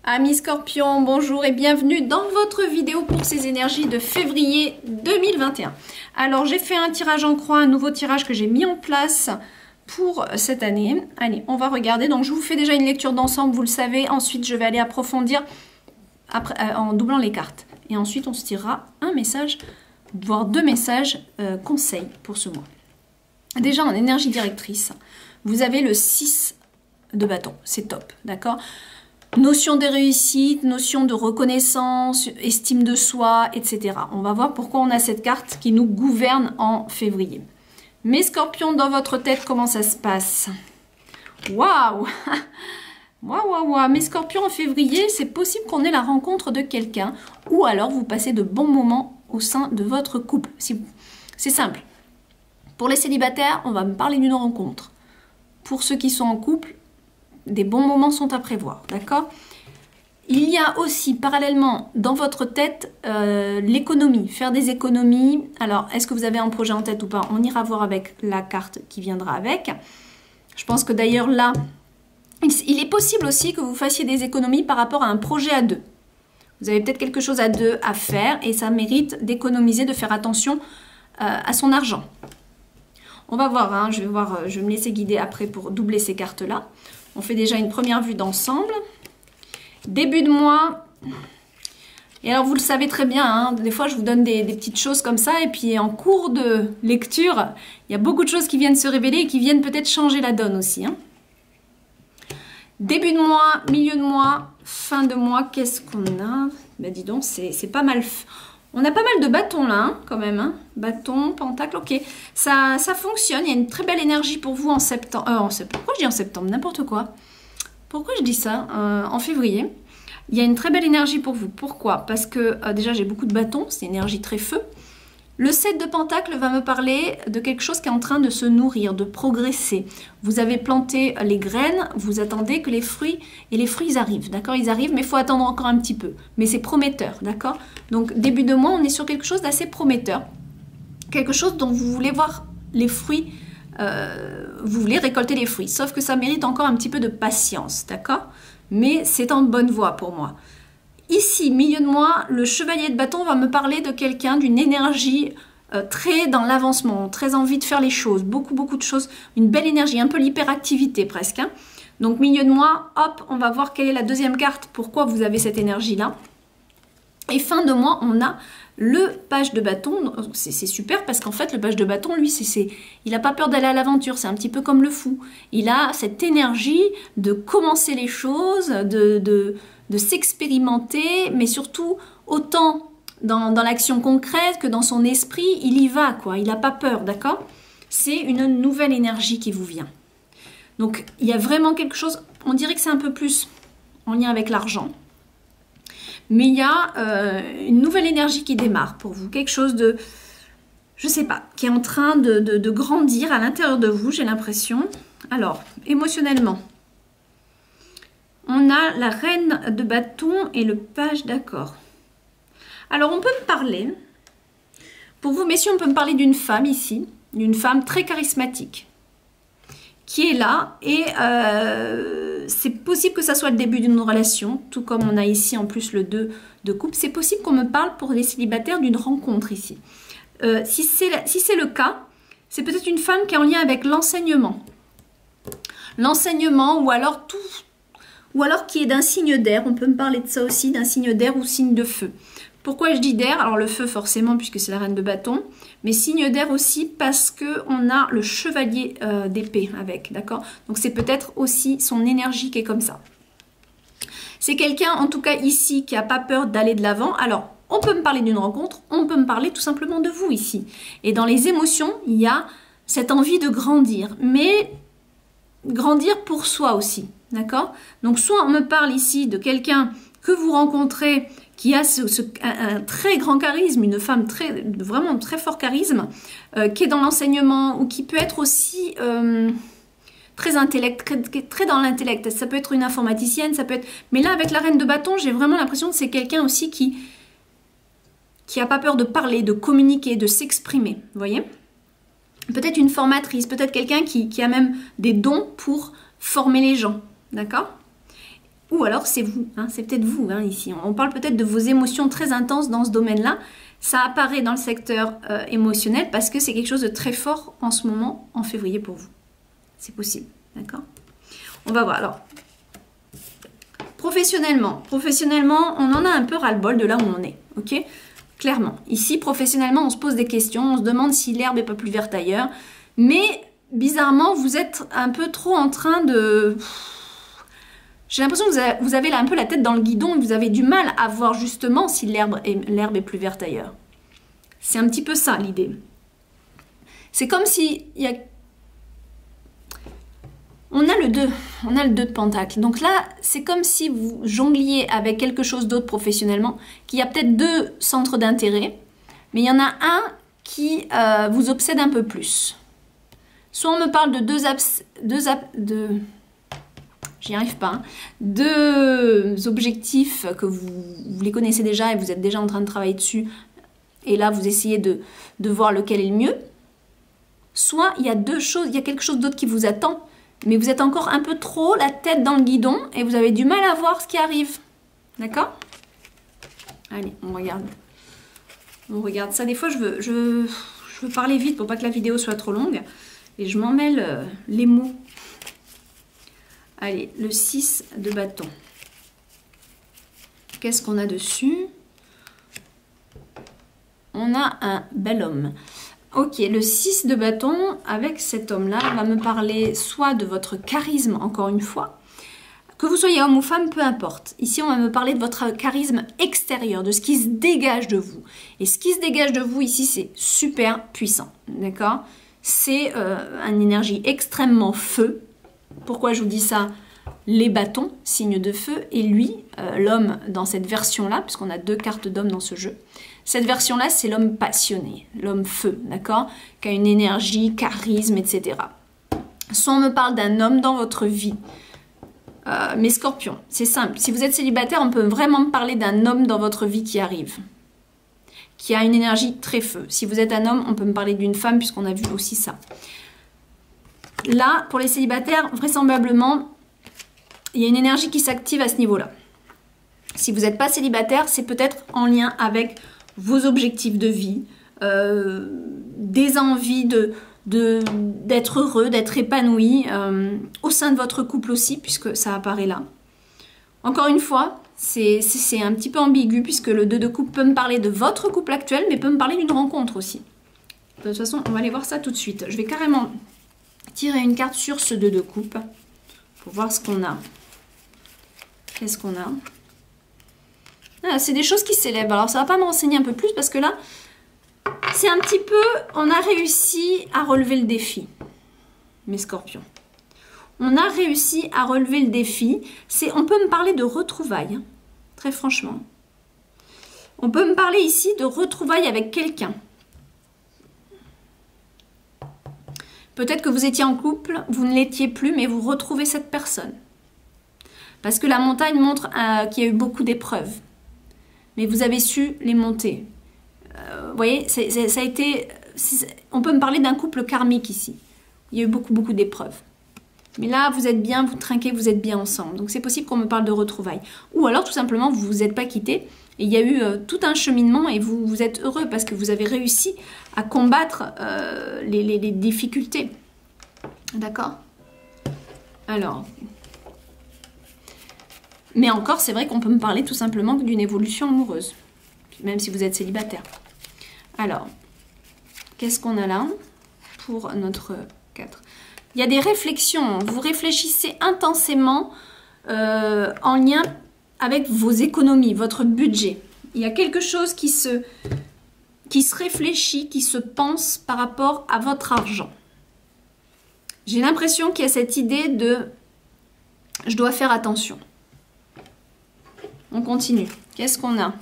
Amis Scorpion, bonjour et bienvenue dans votre vidéo pour ces énergies de février 2021. Alors j'ai fait un tirage en croix, un nouveau tirage que j'ai mis en place pour cette année. Allez, on va regarder. Donc je vous fais déjà une lecture d'ensemble, vous le savez. Ensuite je vais aller approfondir après, en doublant les cartes. Et ensuite on se tirera un message, voire deux messages conseils pour ce mois. Déjà en énergie directrice, vous avez le 6 de bâton, c'est top, d'accord? Notion des réussites, notion de reconnaissance, estime de soi, etc. On va voir pourquoi on a cette carte qui nous gouverne en février. Mes scorpions, dans votre tête, comment ça se passe? Waouh! Waouh! Mes scorpions, en février, c'est possible qu'on ait la rencontre de quelqu'un ou alors vous passez de bons moments au sein de votre couple. C'est simple. Pour les célibataires, on va me parler d'une rencontre. Pour ceux qui sont en couple, des bons moments sont à prévoir, d'accord? Il y a aussi parallèlement dans votre tête l'économie, faire des économies. Alors, est-ce que vous avez un projet en tête ou pas? On ira voir avec la carte qui viendra avec. Je pense que d'ailleurs là, il est possible aussi que vous fassiez des économies par rapport à un projet à deux. Vous avez peut-être quelque chose à deux à faire et ça mérite d'économiser, de faire attention à son argent. On va voir, hein, je vais me laisser guider après pour doubler ces cartes-là. On fait déjà une première vue d'ensemble. Début de mois. Et alors, vous le savez très bien, hein, des fois, je vous donne des petites choses comme ça. Et puis, en cours de lecture, il y a beaucoup de choses qui viennent se révéler et qui viennent peut-être changer la donne aussi. Hein. Début de mois, milieu de mois, fin de mois, qu'est-ce qu'on a? Ben, dis donc, c'est pas mal. On a pas mal de bâtons là, hein, quand même. Hein. Bâton, pentacle, ok. Ça fonctionne. Il y a une très belle énergie pour vous en septembre. Pourquoi je dis en septembre? N'importe quoi. Pourquoi je dis ça? En février. Il y a une très belle énergie pour vous. Pourquoi? Parce que déjà, j'ai beaucoup de bâtons. C'est une énergie très feu. Le 7 de pentacle va me parler de quelque chose qui est en train de se nourrir, de progresser. Vous avez planté les graines, vous attendez que les fruits, et les fruits ils arrivent, d'accord? Ils arrivent, mais il faut attendre encore un petit peu. Mais c'est prometteur, d'accord? Donc début de mois, on est sur quelque chose d'assez prometteur. Quelque chose dont vous voulez voir les fruits, vous voulez récolter les fruits. Sauf que ça mérite encore un petit peu de patience, d'accord? Mais c'est en bonne voie pour moi. Ici, milieu de mois, le chevalier de bâton va me parler de quelqu'un, d'une énergie très dans l'avancement, très envie de faire les choses, beaucoup de choses, une belle énergie, un peu l'hyperactivité presque. Hein. Donc milieu de mois, hop, on va voir quelle est la deuxième carte, pourquoi vous avez cette énergie-là. Et fin de mois, on a le page de bâton, c'est super parce qu'en fait le page de bâton, lui, il n'a pas peur d'aller à l'aventure, c'est un petit peu comme le fou. Il a cette énergie de commencer les choses, de s'expérimenter, mais surtout autant dans l'action concrète que dans son esprit, il y va, quoi. Il n'a pas peur, d'accord? C'est une nouvelle énergie qui vous vient. Donc, il y a vraiment quelque chose, on dirait que c'est un peu plus en lien avec l'argent, mais il y a une nouvelle énergie qui démarre pour vous, quelque chose de, je sais pas, qui est en train de grandir à l'intérieur de vous, j'ai l'impression. Alors, émotionnellement, on a la reine de bâton et le page d'accord. Alors, on peut me parler, pour vous, messieurs, on peut me parler d'une femme ici, d'une femme très charismatique, qui est là et c'est possible que ça soit le début d'une relation, tout comme on a ici en plus le 2 de coupe. C'est possible qu'on me parle pour les célibataires d'une rencontre ici. Si c'est le cas, c'est peut-être une femme qui est en lien avec l'enseignement. L'enseignement ou alors qui est d'un signe d'air. On peut me parler de ça aussi, d'un signe d'air ou signe de feu. Pourquoi je dis d'air? Alors le feu forcément puisque c'est la reine de bâton, mais signe d'air aussi parce qu'on a le chevalier d'épée avec, d'accord? Donc c'est peut-être aussi son énergie qui est comme ça. C'est quelqu'un en tout cas ici qui n'a pas peur d'aller de l'avant. Alors on peut me parler d'une rencontre, on peut me parler tout simplement de vous ici. Et dans les émotions, il y a cette envie de grandir, mais grandir pour soi aussi, d'accord? Donc soit on me parle ici de quelqu'un que vous rencontrez qui a un très grand charisme, une femme vraiment très fort charisme, qui est dans l'enseignement ou qui peut être aussi très dans l'intellect. Ça peut être une informaticienne, ça peut être... Mais là, avec la reine de bâton, j'ai vraiment l'impression que c'est quelqu'un aussi qui n'a pas peur de parler, de communiquer, de s'exprimer, vous voyez? Peut-être une formatrice, peut-être quelqu'un qui a même des dons pour former les gens, d'accord? Ou alors c'est vous, hein, c'est peut-être vous hein, ici. On parle peut-être de vos émotions très intenses dans ce domaine-là. Ça apparaît dans le secteur émotionnel parce que c'est quelque chose de très fort en ce moment, en février pour vous. C'est possible, d'accord? On va voir. Alors, professionnellement, on en a un peu ras-le-bol de là où on est, ok? Clairement. Ici, professionnellement, on se pose des questions, on se demande si l'herbe n'est pas plus verte ailleurs. Mais, bizarrement, vous êtes un peu trop en train de... J'ai l'impression que vous avez là un peu la tête dans le guidon et vous avez du mal à voir justement si l'herbe est plus verte ailleurs. C'est un petit peu ça l'idée. C'est comme si on a le 2 de Pentacle. Donc là, c'est comme si vous jongliez avec quelque chose d'autre professionnellement, qu'il y a peut-être 2 centres d'intérêt, mais il y en a un qui vous obsède un peu plus. Soit on me parle de j'y arrive pas, hein, 2 objectifs que vous les connaissez déjà et vous êtes déjà en train de travailler dessus, et là vous essayez de voir lequel est le mieux. Soit il y a 2 choses, il y a quelque chose d'autre qui vous attend, mais vous êtes encore un peu trop la tête dans le guidon et vous avez du mal à voir ce qui arrive. D'accord? Allez, on regarde. On regarde ça. Des fois, je veux parler vite pour pas que la vidéo soit trop longue. Et je m'en mêle les mots. Allez, le 6 de bâton. Qu'est-ce qu'on a dessus? On a un bel homme. Ok, le 6 de bâton, avec cet homme-là, va me parler soit de votre charisme, encore une fois, que vous soyez homme ou femme, peu importe. Ici, on va me parler de votre charisme extérieur, de ce qui se dégage de vous. Et ce qui se dégage de vous, ici, c'est super puissant, d'accord? C'est une énergie extrêmement feu. Pourquoi je vous dis ça? Les bâtons, signe de feu, et lui, l'homme dans cette version-là, puisqu'on a 2 cartes d'homme dans ce jeu, cette version-là, c'est l'homme passionné, l'homme feu, d'accord? Qui a une énergie, charisme, etc. Soit on me parle d'un homme dans votre vie, mais Scorpion, c'est simple. Si vous êtes célibataire, on peut vraiment me parler d'un homme dans votre vie qui arrive, qui a une énergie très feu. Si vous êtes un homme, on peut me parler d'une femme, puisqu'on a vu aussi ça. Là, pour les célibataires, vraisemblablement, il y a une énergie qui s'active à ce niveau-là. Si vous n'êtes pas célibataire, c'est peut-être en lien avec vos objectifs de vie, des envies d'être heureux, d'être épanoui, au sein de votre couple aussi, puisque ça apparaît là. Encore une fois, c'est un petit peu ambigu, puisque le 2 de coupe peut me parler de votre couple actuel, mais peut me parler d'une rencontre aussi. De toute façon, on va aller voir ça tout de suite. Je vais carrément tirer une carte sur ce 2 de coupe, pour voir ce qu'on a. Qu'est-ce qu'on a? Ah, c'est des choses qui s'élèvent. Alors, ça va pas me renseigner un peu plus parce que là, c'est un petit peu... On a réussi à relever le défi, mes scorpions. On a réussi à relever le défi. On peut me parler de retrouvailles, hein, très franchement. On peut me parler ici de retrouvailles avec quelqu'un. Peut-être que vous étiez en couple, vous ne l'étiez plus, mais vous retrouvez cette personne. Parce que la montagne montre qu'il y a eu beaucoup d'épreuves. Mais vous avez su les monter. Vous voyez, ça a été... On peut me parler d'un couple karmique ici. Il y a eu beaucoup d'épreuves. Mais là, vous êtes bien, vous trinquez, vous êtes bien ensemble. Donc c'est possible qu'on me parle de retrouvailles. Ou alors, tout simplement, vous ne vous êtes pas quittés. Et il y a eu tout un cheminement et vous êtes heureux parce que vous avez réussi à combattre les difficultés. D'accord? Alors... Mais encore, c'est vrai qu'on peut me parler tout simplement d'une évolution amoureuse, même si vous êtes célibataire. Alors, qu'est-ce qu'on a là pour notre 4? Il y a des réflexions. Vous réfléchissez intensément en lien avec vos économies, votre budget. Il y a quelque chose qui se réfléchit, qui se pense par rapport à votre argent. J'ai l'impression qu'il y a cette idée de « je dois faire attention ». On continue. Qu'est-ce qu'on a?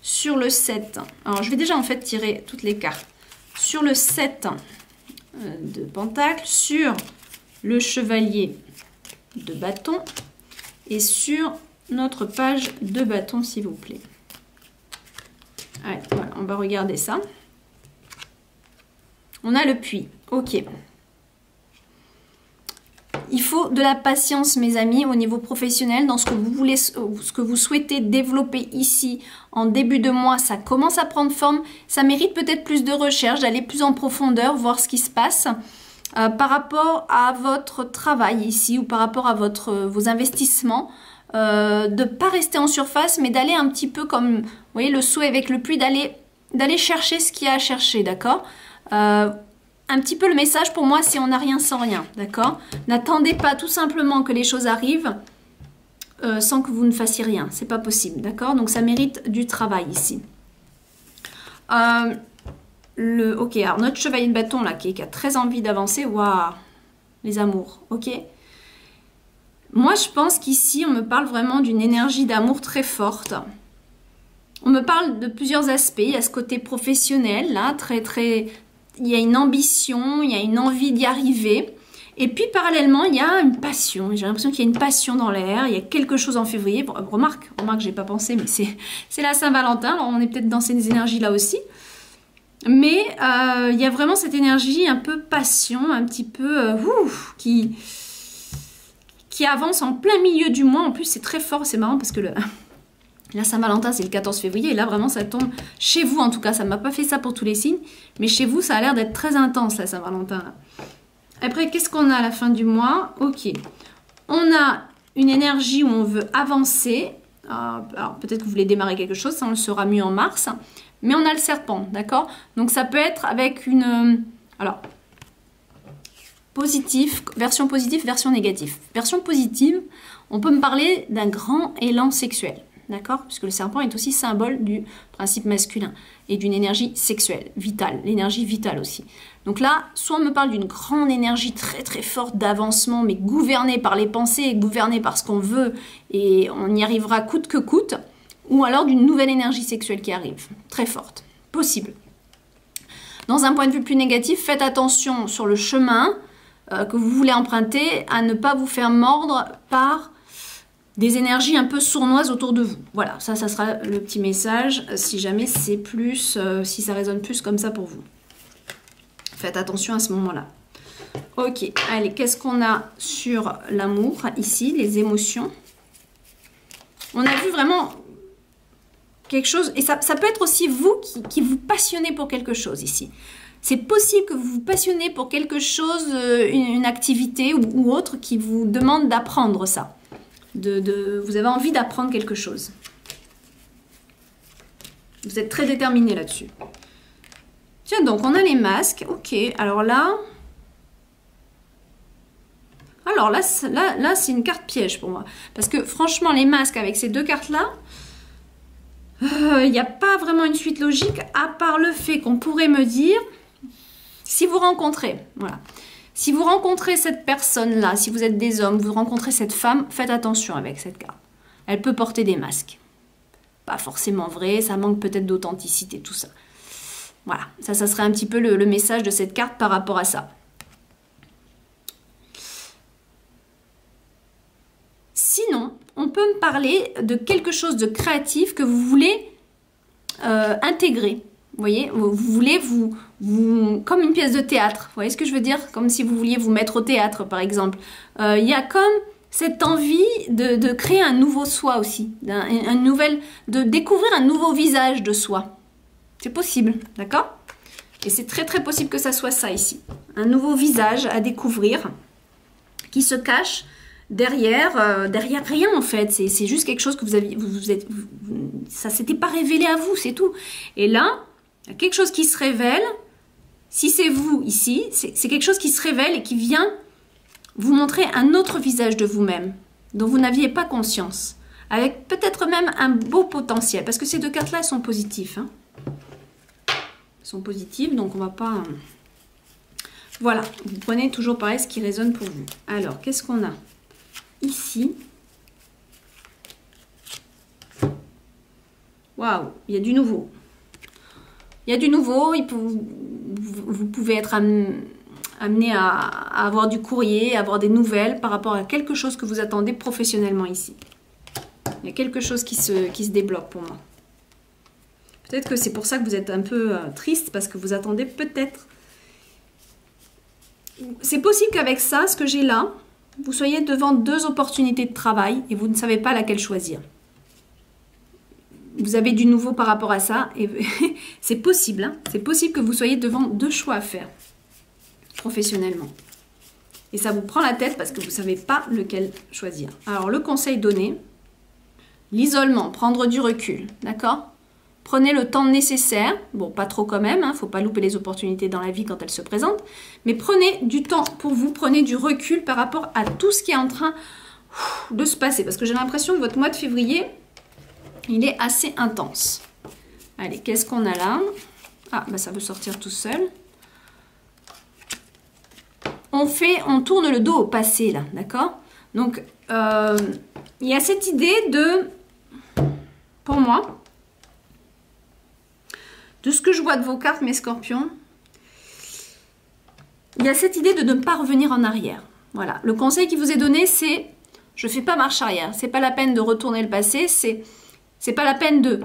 Sur le 7. Alors, je vais déjà en fait tirer toutes les cartes. Sur le 7 de Pentacle, sur le chevalier de bâton et sur notre page de bâton, s'il vous plaît. Allez, voilà, on va regarder ça. On a le puits. Ok. il faut de la patience, mes amis, au niveau professionnel, dans ce que vous voulez, ce que vous souhaitez développer ici en début de mois. Ça commence à prendre forme. Ça mérite peut-être plus de recherche, d'aller plus en profondeur, voir ce qui se passe par rapport à votre travail ici ou par rapport à vos investissements. De ne pas rester en surface, mais d'aller un petit peu comme, vous voyez, le seau avec le puits, d'aller chercher ce qu'il y a à chercher, d'accord? Un petit peu le message pour moi, c'est on n'a rien sans rien, d'accord? N'attendez pas tout simplement que les choses arrivent sans que vous ne fassiez rien, c'est pas possible, d'accord? Donc ça mérite du travail ici. Ok, alors notre chevalier de bâton là, qui a très envie d'avancer, waouh, les amours, ok? Moi, je pense qu'ici, on me parle vraiment d'une énergie d'amour très forte. On me parle de plusieurs aspects. Il y a ce côté professionnel, là, il y a une ambition, il y a une envie d'y arriver. Et puis, parallèlement, il y a une passion. J'ai l'impression qu'il y a une passion dans l'air. Il y a quelque chose en février. Bon, remarque, j'ai pas pensé, mais c'est la Saint-Valentin. Alors, on est peut-être dans ces énergies-là aussi. Mais il y a vraiment cette énergie un peu passion, un petit peu qui avance en plein milieu du mois. En plus, c'est très fort, c'est marrant parce que la Saint-Valentin, c'est le 14 février. Et là, vraiment, ça tombe chez vous, en tout cas. Ça ne m'a pas fait ça pour tous les signes. Mais chez vous, ça a l'air d'être très intense, la Saint-Valentin. Après, qu'est-ce qu'on a à la fin du mois? Ok. On a une énergie où on veut avancer. Alors, peut-être que vous voulez démarrer quelque chose. Ça, on le saura mieux en mars. Mais on a le serpent, d'accord? Donc, ça peut être avec une... Alors... version positive, version négative. Version positive, on peut me parler d'un grand élan sexuel, d'accord? Puisque le serpent est aussi symbole du principe masculin et d'une énergie sexuelle, vitale, l'énergie vitale aussi. Donc là, soit on me parle d'une grande énergie très très forte d'avancement, mais gouvernée par les pensées, gouvernée par ce qu'on veut, et on y arrivera coûte que coûte, ou alors d'une nouvelle énergie sexuelle qui arrive, très forte, possible. Dans un point de vue plus négatif, faites attention sur le chemin que vous voulez emprunter, à ne pas vous faire mordre par des énergies un peu sournoises autour de vous. Voilà, ça sera le petit message, si jamais c'est plus, si ça résonne plus comme ça pour vous. Faites attention à ce moment-là. Ok, allez, qu'est-ce qu'on a sur l'amour, ici, les émotions? On a vu vraiment quelque chose, et ça peut être aussi vous qui vous passionnez pour quelque chose ici. C'est possible que vous vous passionnez pour quelque chose, une activité ou autre qui vous demande d'apprendre ça. Vous avez envie d'apprendre quelque chose. Vous êtes très déterminé là-dessus. Tiens, donc on a les masques. Ok, alors là... Alors là c'est une carte piège pour moi. Parce que franchement, les masques avec ces deux cartes-là, il n'y a pas vraiment une suite logique, à part le fait qu'on pourrait me dire... Si vous rencontrez, voilà, si vous rencontrez cette personne-là, si vous êtes des hommes, vous rencontrez cette femme, faites attention avec cette carte. Elle peut porter des masques. Pas forcément vrai, ça manque peut-être d'authenticité, tout ça. Voilà, ça serait un petit peu le message de cette carte par rapport à ça. Sinon, on peut me parler de quelque chose de créatif que vous voulez intégrer. Vous voyez, vous voulez comme une pièce de théâtre. Vous voyez ce que je veux dire? Comme si vous vouliez vous mettre au théâtre, par exemple. Il y a comme cette envie de créer un nouveau soi aussi. De découvrir un nouveau visage de soi. C'est possible, d'accord? Et c'est très très possible que ça soit ça ici. Un nouveau visage à découvrir qui se cache derrière rien en fait. C'est juste quelque chose que ça s'était pas révélé à vous, c'est tout. Et là, il y a quelque chose qui se révèle. Si c'est vous ici, c'est quelque chose qui se révèle et qui vient vous montrer un autre visage de vous-même dont vous n'aviez pas conscience. Avec peut-être même un beau potentiel. Parce que ces deux cartes-là, elles sont positives. Hein. Elles sont positives, donc on va pas... Voilà, vous prenez toujours pareil ce qui résonne pour vous. Alors, qu'est-ce qu'on a ici? Waouh, il y a du nouveau. Il y a du nouveau, vous pouvez être amené à avoir du courrier, à avoir des nouvelles par rapport à quelque chose que vous attendez professionnellement ici. Il y a quelque chose qui se débloque pour moi. Peut-être que c'est pour ça que vous êtes un peu triste, parce que vous attendez peut-être... C'est possible qu'avec ça, ce que j'ai là, vous soyez devant deux opportunités de travail et vous ne savez pas laquelle choisir. Vous avez du nouveau par rapport à ça et c'est possible. Hein, c'est possible que vous soyez devant deux choix à faire professionnellement. Et ça vous prend la tête parce que vous ne savez pas lequel choisir. Alors, le conseil donné, l'isolement, prendre du recul, d'accord? Prenez le temps nécessaire, bon, pas trop quand même, il ne faut pas louper les opportunités dans la vie quand elles se présentent, mais prenez du temps pour vous, prenez du recul par rapport à tout ce qui est en train de se passer. Parce que j'ai l'impression que votre mois de février, il est assez intense. Allez, qu'est-ce qu'on a là? Ah, bah ça veut sortir tout seul. On tourne le dos au passé, là, d'accord? Donc, il y a cette idée de, pour moi, de ce que je vois de vos cartes, mes scorpions, il y a cette idée de ne pas revenir en arrière. Voilà, le conseil qui vous est donné, c'est, je ne fais pas marche arrière. C'est pas la peine de retourner le passé, c'est pas la peine de...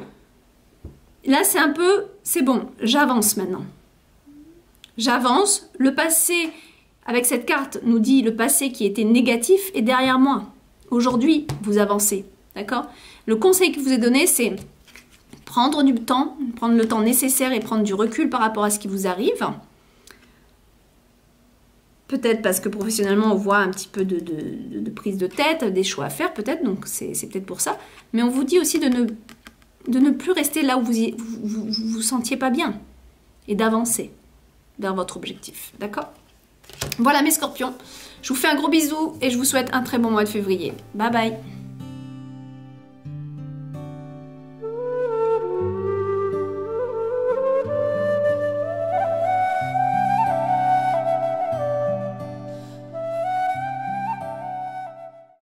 Là, c'est un peu, c'est bon, j'avance maintenant. J'avance, le passé... Avec cette carte, nous dit le passé qui était négatif est derrière moi. Aujourd'hui, vous avancez. D'accord? Le conseil qui vous est donné, c'est prendre du temps, prendre le temps nécessaire et prendre du recul par rapport à ce qui vous arrive. Peut-être parce que professionnellement, on voit un petit peu de prise de tête, des choix à faire peut-être, donc c'est peut-être pour ça. Mais on vous dit aussi de ne plus rester là où vous sentiez pas bien et d'avancer vers votre objectif. D'accord? Voilà mes scorpions, je vous fais un gros bisou et je vous souhaite un très bon mois de février. Bye bye.